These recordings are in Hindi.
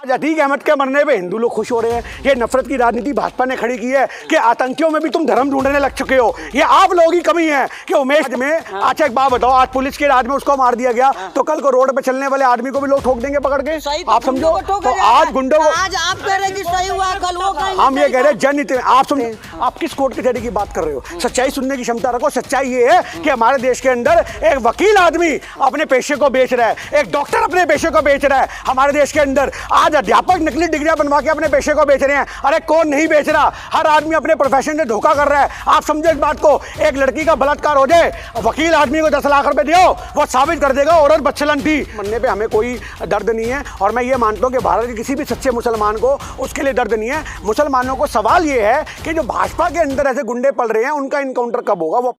अतीक अहमद के मरने पे हिंदू लोग खुश हो रहे हैं। ये नफरत की राजनीति भाजपा ने खड़ी की है कि आतंकियों में भी तुम धर्म ढूंढने लग चुके हो। ये आप लोगों की कमी है कि उमेश में अच्छा एक बात बताओ, आज पुलिस के राज में उसको मार दिया गया तो कल को रोड पे चलने वाले आदमी को भी लोग ठोक देंगे पकड़ के। आप समझो तो आज गुंडों को आज आप कह रहे कि सही हुआ, कल वो हम ये कह रहे हैं जनहित। आप समझे आप किस कोर्ट कचहरी की बात कर रहे हो? सच्चाई सुनने की क्षमता रखो। सच्चाई ये है कि हमारे देश के अंदर एक वकील आदमी अपने पेशे को बेच रहा है, एक डॉक्टर अपने पेशे को बेच रहा है। हमारे देश के अंदर आज अध्यापक नकली डिग्रियां बनवा के अपने पेशे को बेच रहे हैं। अरे कौन नहीं बेच रहा? हर आदमी अपने प्रोफेशन से धोखा कर रहा है। आप समझो इस बात को, एक लड़की का बलात्कार हो जाए, वकील आदमी को 10 लाख रुपए दियो, वो साबित कर देगा औरत बच्चलन थी। मरने पे हमें कोई दर्द नहीं है और मैं ये मानता हूँ कि भारत के किसी भी सच्चे मुसलमान को उसके लिए दर्द नहीं है। मुसलमानों को सवाल ये है कि जो भाजपा के अंदर ऐसे गुंडे पल रहे हैं उनका इनकाउंटर कब होगा? वो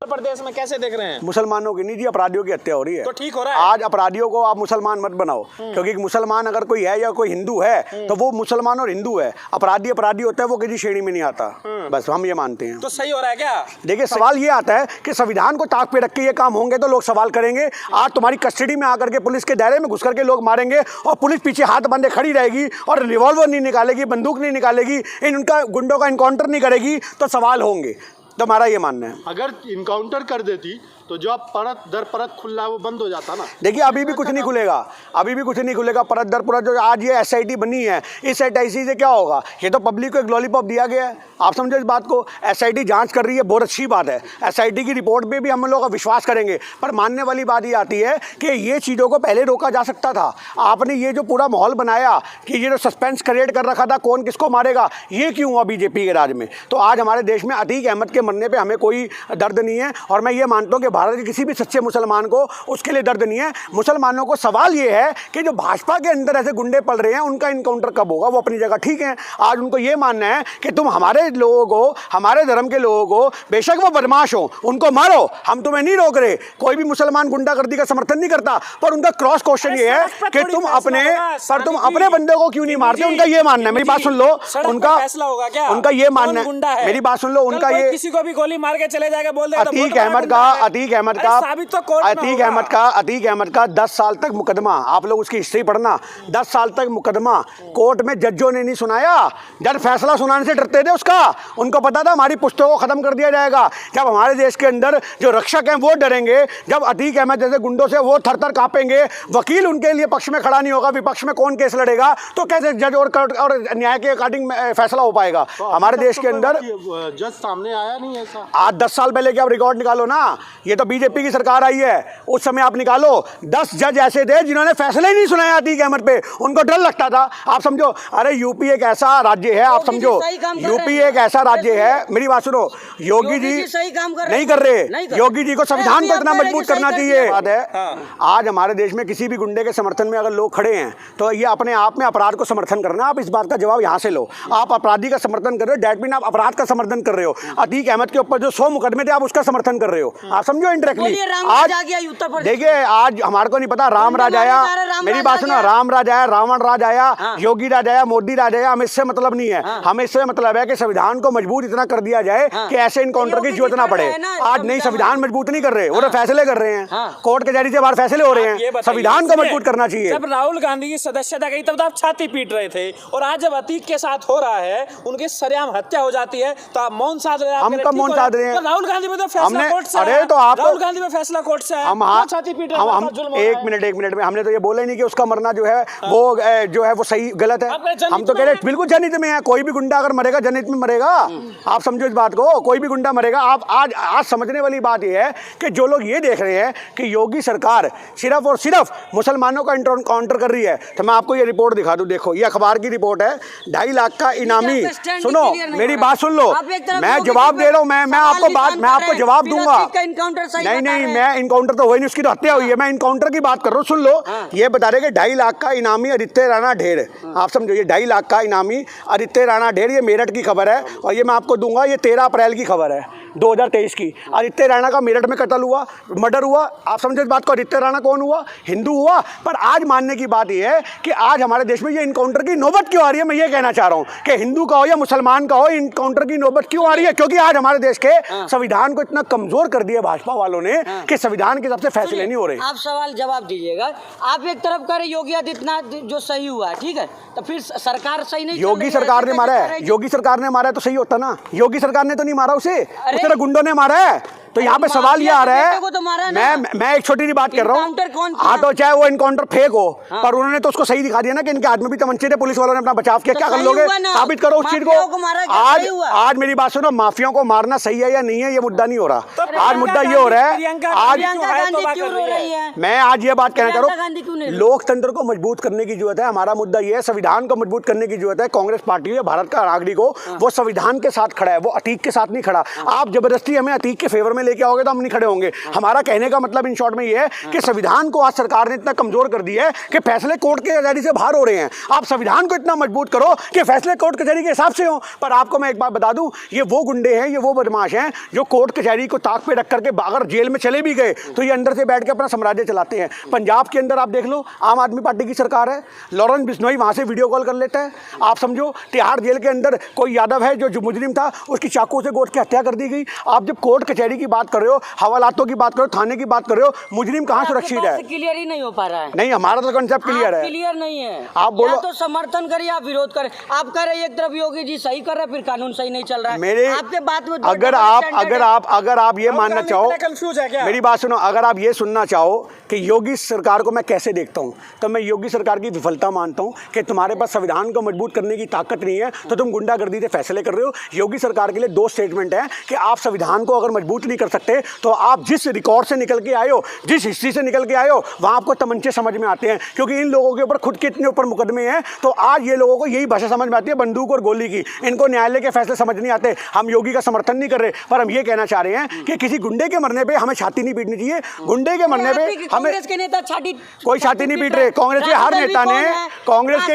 प्रदेश में कैसे देख रहे हैं? मुसलमानों की नहीं जी, अपराधियों की हत्या हो रही है। तो ठीक हो रहा है। आज अपराधियों को आप मुसलमान मत बनाओ, क्योंकि मुसलमान अगर कोई है या कोई हिंदू है तो वो मुसलमान और हिंदू है। अपराधी अपराधी होता है, वो किसी श्रेणी में नहीं आता। बस हम ये मानते हैं। तो सही हो रहा है क्या? देखिए सवाल ये आता है कि संविधान को ताक पे रख के ये काम होंगे तो लोग सवाल करेंगे। आज तुम्हारी कस्टडी में आकर के पुलिस के दायरे में घुस करके लोग मारेंगे और पुलिस पीछे हाथ बांधे खड़ी रहेगी और रिवॉल्वर नहीं निकालेगी, बंदूक नहीं निकालेगी, उनका गुंडों का इनकाउंटर नहीं करेगी तो सवाल होंगे। तो हमारा ये मानना है अगर इनकाउंटर कर देती तो जो अब परत दर परत खुला है वो बंद हो जाता ना। देखिए अभी भी कुछ नहीं खुलेगा, अभी भी कुछ नहीं खुलेगा। परत दर परत जो आज ये SIT बनी है, इस SIT से क्या होगा? ये तो पब्लिक को एक लॉलीपॉप दिया गया है। आप समझो इस बात को। SIT जांच कर रही है, बहुत अच्छी बात है। SIT की रिपोर्ट पे भी हम लोग विश्वास करेंगे, पर मानने वाली बात ये आती है कि ये चीज़ों को पहले रोका जा सकता था। आपने ये जो पूरा माहौल बनाया कि ये जो सस्पेंस क्रिएट कर रखा था कौन किसको मारेगा, ये क्यों हुआ बीजेपी के राज में? तो आज हमारे देश में अतीक अहमद के मरने पर हमें कोई दर्द नहीं है और मैं ये मानता हूँ कि भारत के किसी भी सच्चे मुसलमान को उसके लिए दर्द नहीं है। मुसलमानों को सवाल ये है कि जो भाजपा के अंदर ऐसे गुंडे पल रहे हैं उनका इनकाउंटर कब होगा? वो अपनी जगह ठीक है। आज उनको ये मानना है कि तुम हमारे लोगों को, हमारे धर्म के लोगों को, बेशक वो बदमाश हो, उनको मारो, हम तुम्हें नहीं रोक रहे। कोई भी मुसलमान गुंडागर्दी का समर्थन नहीं करता, पर उनका क्रॉस क्वेश्चन ये है कि तुम अपने बंदों को क्यों नहीं मारते? उनका ये मानना है। मेरी बात सुन लो, उनका फैसला होगा क्या? उनका ये मानना है। मेरी बात सुन लो, उनका ये किसी को भी गोली मार के चले जाएगा बोल दे अतीक अहमद का 10 साल तक मुकदमा, आप लोग उसकी हिस्ट्री पढ़ना, 10 साल तक मुकदमा कोर्ट में जजों ने नहीं सुनाया। जज फैसला सुनाने से डरते थे उसका। उनको पता था हमारी पुस्तकों को खत्म कर दिया जाएगा। जब हमारे देश के अंदर जो रक्षक हैं वो डरेंगे, जब अतीक अहमद जैसे गुंडों से वो थर थर कांपेंगे, वकील उनके लिए पक्ष में खड़ा नहीं होगा, विपक्ष में कौन केस लड़ेगा, तो कैसे जज और न्याय के अकॉर्डिंग फैसला हो पाएगा? हमारे देश के अंदर जज सामने आया नहीं ऐसा। आज 10 साल पहले के आप रिकॉर्ड निकालो ना, ये तो बीजेपी की सरकार आई है, उस समय आप निकालो 10 जज ऐसे थे जिन्होंने फैसले ही नहीं सुनाया अतीक अहमद पे। उनको डर लगता था। आप समझो, अरे यूपी एक ऐसा राज्य है, आप समझो यूपी एक ऐसा राज्य है। मेरी बात सुनो, योगी जी सही काम नहीं कर रहे। योगी जी को संविधान को इतना मजबूत करना चाहिए। बात है आज हमारे देश में किसी भी गुंडे के समर्थन में अगर लोग खड़े हैं तो ये अपने आप में अपराध को समर्थन करना। आप इस बात का जवाब यहाँ से लो। आप अपराधी का समर्थन कर रहे हो, डैट मीन आप अपराध का समर्थन कर रहे हो। अतीक अहमद के ऊपर जो 100 मुकदमे थे आप उसका समर्थन कर रहे हो। आप समझो इंडायरेक्टली। आज देखिए आज हमारे को नहीं पता राम राज आया, मेरी बात सुनो, राम राज आया, रावण राज आया, योगी राज आया, मोदी राज आया, हमें इससे मतलब नहीं है। हमें इससे मतलब है कि संविधान को मजबूत इतना कर दिया जाए कि ऐसे इनकाउंटर की जरूरत ना पड़े। आज नहीं, संविधान मजबूत नहीं कर रहे, वो तो फैसले कर रहे हैं, कोर्ट कचहरी से बाहर फैसले हो रहे हैं। संविधान को मजबूत करना चाहिए। जब राहुल गांधी की सदस्यता गई तब तो आप छाती पीट रहे थे, और आज जब अतीक के साथ हो रहा है, उनके सरेआम हत्या हो जाती है तो आप मौन साध रहे हैं। हम कब मौन साध रहे हैं? राहुल गांधी में तो फैसला कोर्ट से, अरे तो आप राहुल गांधी में फैसला कोर्ट से हम एक मिनट में हमने तो ये बोला ही नहीं कि उसका मरना जो है वो जो है वो सही गलत है। हम तो कह रहे हैं बिल्कुल जनहित में है। कोई भी गुंडा अगर मरेगा जनहित में मरेगा। आप समझो इस बात को, कोई भी गुंडा मरेगा। आप आज समझने वाली बात ये है कि जो लोग ये देख रहे हैं कि योगी सरकार सिर्फ और सिर्फ मुसलमानों का इनकाउंटर कर रही है, तो मैं आपको ये रिपोर्ट दिखा दूं। देखो ये अखबार की रिपोर्ट है, 2.5 लाख का इनामी। सुनो मेरी बात सुन लो, मैं जवाब दे रहा हूँ। मैं आपको जवाब दूंगा। नहीं, मैं इनकाउंटर तो हुआ नहीं, उसकी तो हत्या हुई है। मैं इनकाउंटर की बात कर रहा हूँ, सुन लो। ये बता रहे कि 2.5 लाख का इनामी आदित्य राणा ढेर। आप समझो, ये 2.5 लाख का इनामी आदित्य राणा ढेर, ये मेरठ की खबर है और ये मैं आपको दूंगा। ये 13 अप्रैल की खबर है। 2023 की। आदित्य राणा का मेरठ में कत्ल हुआ, मर्डर हुआ। आप समझे इस बात को? आदित्य राणा कौन हुआ? हिंदू हुआ। पर आज मानने की बात यह है कि आज हमारे देश में ये इनकाउंटर की नौबत क्यों आ रही है। मैं ये कहना चाह रहा हूँ कि हिंदू का हो या मुसलमान का हो, इनकाउंटर की नौबत क्यों आ रही है? क्योंकि आज हमारे देश के संविधान को इतना कमजोर कर दिया भाजपा वालों ने कि संविधान के हिसाब से फैसले नहीं हो रहे। आप सवाल जवाब दीजिएगा। आप एक तरफ कह रहे योगी आदित्यनाथ जो सही हुआ, ठीक है, तो फिर सरकार सही नहीं। योगी सरकार ने मारा है, योगी सरकार ने मारा है तो सही होता ना। योगी सरकार ने तो नहीं मारा उसे, उसने गुंडों ने मारा है। तो यहाँ पे सवाल ये आ रहा है, मैं एक छोटी सी बात कर रहा हूँ। हाँ, तो चाहे वो इनकाउंटर फेक हो, पर उन्होंने तो उसको सही दिखा दिया ना कि इनके हाथ में भी तमंचे थे, पुलिस वालों ने अपना बचाव किया। क्या कर लोगे? साबित करो उस चीज को। आज मेरी बात सुनो, माफियाओं को मारना सही है या नहीं है, ये मुद्दा नहीं हो रहा। आज मुद्दा ये हो रहा है, आज मैं आज ये बात कहना चाह रहा हूँ, लोकतंत्र को मजबूत करने की जरूरत है। हमारा मुद्दा ये है, संविधान को मजबूत करने की जरूरत है। कांग्रेस पार्टी है, भारत का नागरिक हो, वो संविधान के साथ खड़ा है, वो अतीक के साथ नहीं खड़ा। आप जबरदस्ती हमें अतीक के फेवर में लेके आओगे तो हम नहीं खड़े होंगे। हमारा कहने का मतलब इन शॉर्ट में ये है कि संविधान को आज सरकार ने इतना कमजोर कर दिया है कि फैसले कोर्ट के कचहरी से बाहर हो रहे हैं। आप संविधान को इतना मजबूत करो कि फैसले कोर्ट कचहरी के हिसाब से हो। पर आपको मैं एक बात बता दूं, ये वो गुंडे हैं, ये वो बदमाश हैं जो कोर्ट कचहरी को ताक पे रख करके अगर जेल में चले भी गए तो ये अंदर से बैठ के अपना साम्राज्य चलाते हैं। पंजाब के अंदर आप देख लो, आम आदमी पार्टी की सरकार है, लॉरेंस बिश्नोई वहां से वीडियो कॉल कर लेता है। आप समझो, तिहाड़ जेल के अंदर कोई यादव है जो मुजरिम था, उसकी चाकू से गोद के हत्या कर दी गई। आप जब कोर्ट कचहरी की बात कर रहे हो, हवालातों की बात करो, थाने की बात कर रहे हो, मुजरिम कहाँ सुरक्षित है? क्लियर ही नहीं हो पा रहा है। नहीं, हमारा तो कंसेप्ट क्लियर है। क्लियर नहीं है। आप बोलो तो समर्थन करिए, आप विरोध करें। आप कह रहे हैं एक तरफ योगी जी सही कर रहे हैं, फिर कानून सही नहीं चल रहा है। मेरे आपके बात में अगर आप ये मानना चाहो, कंफ्यूज है क्या? मेरी बात सुनो, अगर आप ये सुनना चाहो कि योगी सरकार को मैं कैसे देखता हूं, तो मैं योगी सरकार की विफलता मानता हूं कि तुम्हारे पास संविधान को मजबूत करने की ताकत नहीं है, तो तुम गुंडागर्दी से फैसले कर रहे हो। योगी सरकार के लिए दो स्टेटमेंट है कि आप संविधान को अगर मजबूत नहीं कर सकते तो आप जिस रिकॉर्ड से निकल के आए हो, जिस हिस्ट्री से निकल के आए हो, वहां आपको तमंचे समझ में आते हैं। क्योंकि इन लोगों के ऊपर खुद के इतने ऊपर मुकदमे हैं, तो आज ये लोगों को यही भाषा समझ में आती है, बंदूक और गोली की। इनको न्यायालय के फैसले समझ नहीं आते। हम योगी का समर्थन नहीं कर रहे, पर हम ये कहना चाह रहे हैं कि किसी गुंडे के मरने पे हमें छाती नहीं पीटनी चाहिए। गुंडे के मरने पे हमें कोई छाती नहीं पीट रहे। कांग्रेस के हर नेता ने, कांग्रेस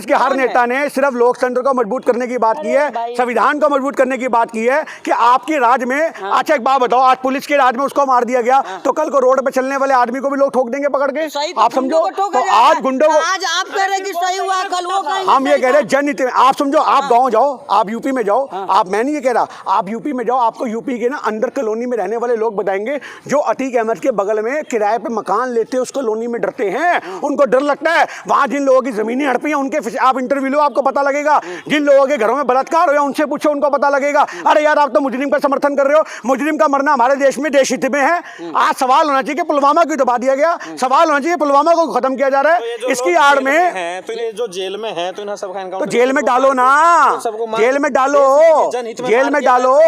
के हर नेता ने सिर्फ लोकतंत्र को मजबूत करने की बात की है, संविधान को मजबूत करने की बात की है कि आपके राज में। अच्छा एक बात बताओ, आज पुलिस के राज में उसको मार दिया गया, तो कल को रोड पे चलने वाले आदमी को भी लोग ठोक देंगे पकड़ के। आप समझो, तो आज गुंडों को, आज आप कह रहे हैं कि सही हुआ, कल वो हम ये कह रहे हैं जनहित में। आप समझो, आप गाँव जाओ, आप यूपी में जाओ, आप, मैं नहीं ये कह रहा, आप यूपी में जाओ, आपको यूपी के ना अंदर कॉलोनी में रहने वाले लोग बताएंगे जो अतीक अहमद के बगल में किराए पे मकान लेते हैं, उस कॉलोनी में डरते हैं, उनको डर लगता है। वहां जिन लोगों की जमीनें हड़पी हैं उनके आप इंटरव्यू लो, आपको पता लगेगा। जिन लोगों के घरों में बलात्कार हो उनसे पूछो, उनको पता लगेगा। अरे यार, आप तो मुजरिम का समर्थन कर रहे हो। मुजरिम का मरना हमारे देश में देश हित में है। आज सवाल होना चाहिए कि पुलवामा क्यों दबा दिया गया, सवाल होना चाहिए पुलवामा को खत्म किया जा रहा है। इसकी आड़ में तो ये जो जेल में है, तो इन्हें सब तो जेल में डालो ना, जेल में डालो, जेल में डालो।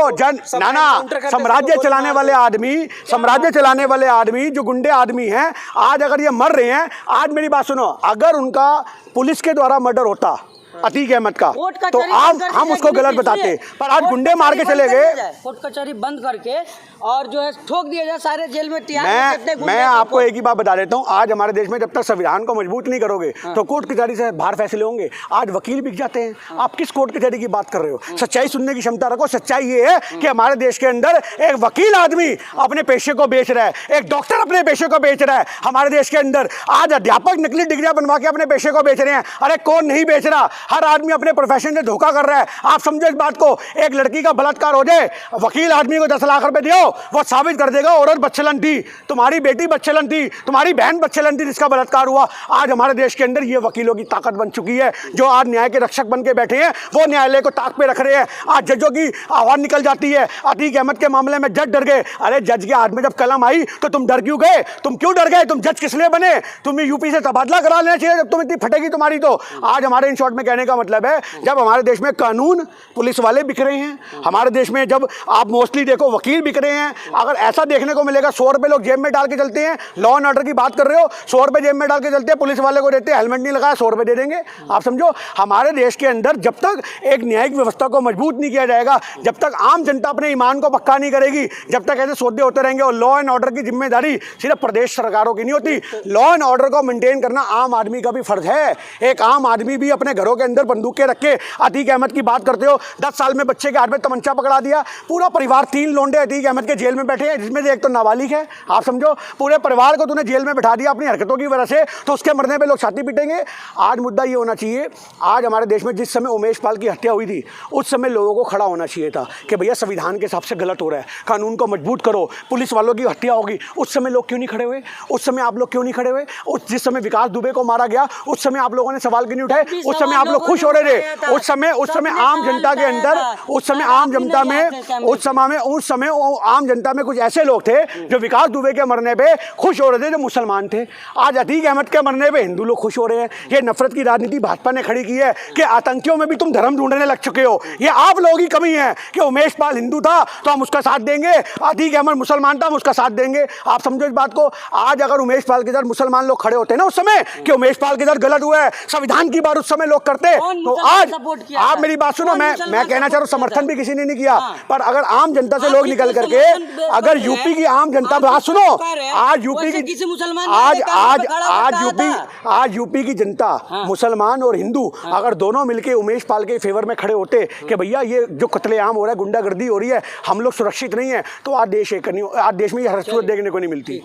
साम्राज्य चलाने वाले आदमी, साम्राज्य चलाने वाले आदमी जो गुंडे आदमी हैं, आज अगर ये मर रहे हैं, आज मेरी बात सुनो, अगर उनका पुलिस के द्वारा मर्डर होता अतीक अहमद का, तो आप हम उसको गलत बताते, पर आज गुंडे मार के चले गए। कोर्ट कचहरी बंद करके और जो है ठोक दिया जाए सारे जेल में। मैं आपको एक ही बात बता देता हूँ, आज हमारे देश में जब तक संविधान को मजबूत नहीं करोगे तो कोर्ट कचहरी से बाहर फैसले होंगे। आज वकील बिक जाते हैं। आप किस कोर्ट कचहरी की बात कर रहे हो? सच्चाई सुनने की क्षमता रखो। सच्चाई ये है कि हमारे देश के अंदर एक वकील आदमी अपने पेशे को बेच रहा है, एक डॉक्टर अपने पेशे को बेच रहा है। हमारे देश के अंदर आज अध्यापक नकली डिग्रियां बनवा के अपने पेशे को बेच रहे हैं। अरे कौन नहीं बेच रहा? हर आदमी अपने प्रोफेशन से धोखा कर रहा है। आप समझो इस बात को, एक लड़की का बलात्कार हो जाए, वकील आदमी को 10 लाख रुपए दियो, वो साबित कर देगा औरत बच्चलन थी, तुम्हारी बेटी बच्चलन थी, तुम्हारी बहन बच्चलन थी जिसका बलात्कार हुआ। आज हमारे देश के अंदर ये वकीलों की ताकत बन चुकी है, जो आज न्याय के रक्षक बन के बैठे हैं, वो न्यायालय को ताक पे रख रहे हैं। आज जजों की आवाज निकल जाती है। अतीक अहमद के मामले में जज डर गए। अरे जज के हाथ में जब कलम आई तो तुम डर क्यों गए? तुम क्यों डर गए? तुम जज किस लिए बने? तुम्हें यूपी से तबादला करा लेना चाहिए जब तुम इतनी फटेगी तुम्हारी। तो आज हमारे इन शॉर्ट में कहने का मतलब है, जब हमारे देश में कानून पुलिस वाले बिक रहे हैं, हमारे देश में जब आप मोस्टली देखो वकील बिक रहे हैं, अगर ऐसा देखने को मिलेगा 100 रुपए लोग जेब में डाल के चलते हैं, लॉ एंड ऑर्डर की बात कर रहे हो, 100 रुपए जेब में डाल के चलते हैं, पुलिस वाले को देते हैं, हेलमेट नहीं लगाया 100 रुपए दे देंगे। आप समझो, हमारे देश के अंदर जब तक एक न्यायिक व्यवस्था को मजबूत नहीं किया जाएगा, जब तक आम जनता अपने ईमान को पक्का नहीं करेगी, जब तक ऐसे सौदे होते रहेंगे। और लॉ एंड ऑर्डर की जिम्मेदारी सिर्फ प्रदेश सरकारों की नहीं होती, लॉ एंड ऑर्डर को मेंटेन करना आम आदमी का भी फर्ज है। एक आम आदमी भी अपने घरों के अंदर बंदूकें रख के अतीक अहमद की बात करते हो। 10 साल में बच्चे के हाथ में तमंचा पकड़ा दिया, पूरा परिवार 3 लोंडे अतीक अहमद के जेल में बैठे हैं, जिसमें से एक तो नाबालिग है। आप समझो, पूरे परिवार को तूने जेल में बैठा दिया अपनी हरकतों की वजह से, तो उसके मरने पे लोग छाती पीटेंगे। आज मुद्दा ये होना चाहिए, आज हमारे देश में जिस समय उमेश पाल की हत्या हुई थी उस समय लोगों को खड़ा होना चाहिए था कि भैया संविधान के हिसाब से गलत हो रहा है, कानून को मजबूत करो, पुलिस वालों की हत्या होगी। उस समय लोग क्यों नहीं खड़े हुए? उस समय आप लोग क्यों नहीं खड़े हुए? जिस समय विकास दुबे को मारा गया उस समय आप लोगों ने सवाल क्यों नहीं उठाए? उस समय आप लोग खुश हो रहे थे। उस समय आम जनता के अंदर, उस समय आम जनता में कुछ ऐसे लोग थे जो विकास दुबे के मरने पे खुश हो रहे थे, जो मुसलमान थे। आज अतीक अहमद के मरने पे हिंदू लोग खुश हो रहे हैं। ये नफरत की राजनीति भाजपा ने खड़ी की है कि आतंकियों में भी तुम धर्म ढूंढने लग चुके हो। ये आप लोगों की कमी है कि उमेश पाल हिंदू था तो हम उसका साथ देंगे, अतीक अहमद मुसलमान था हम उसका साथ देंगे। आप समझो इस बात को। आज अगर उमेश पाल के साथ मुसलमान लोग खड़े होते ना उस समय कि उमेश पाल के साथ गलत हुआ है, संविधान की बात उस समय लोग करते, तो आज आप मेरी बात सुनो, मैं कहना चाह रहा हूँ समर्थन भी किसी ने नहीं किया, पर अगर आम जनता से लोग निकल करके, अगर यूपी की आम जनता, बात सुनो, आज यूपी की जनता, मुसलमान और हिंदू अगर दोनों मिलके उमेश पाल के फेवर में खड़े होते कि भैया ये जो कत्लेआम हो रहा है, गुंडागर्दी हो रही है, हम लोग सुरक्षित नहीं है, तो आज देश में ये हर सूरत देखने को नहीं मिलती।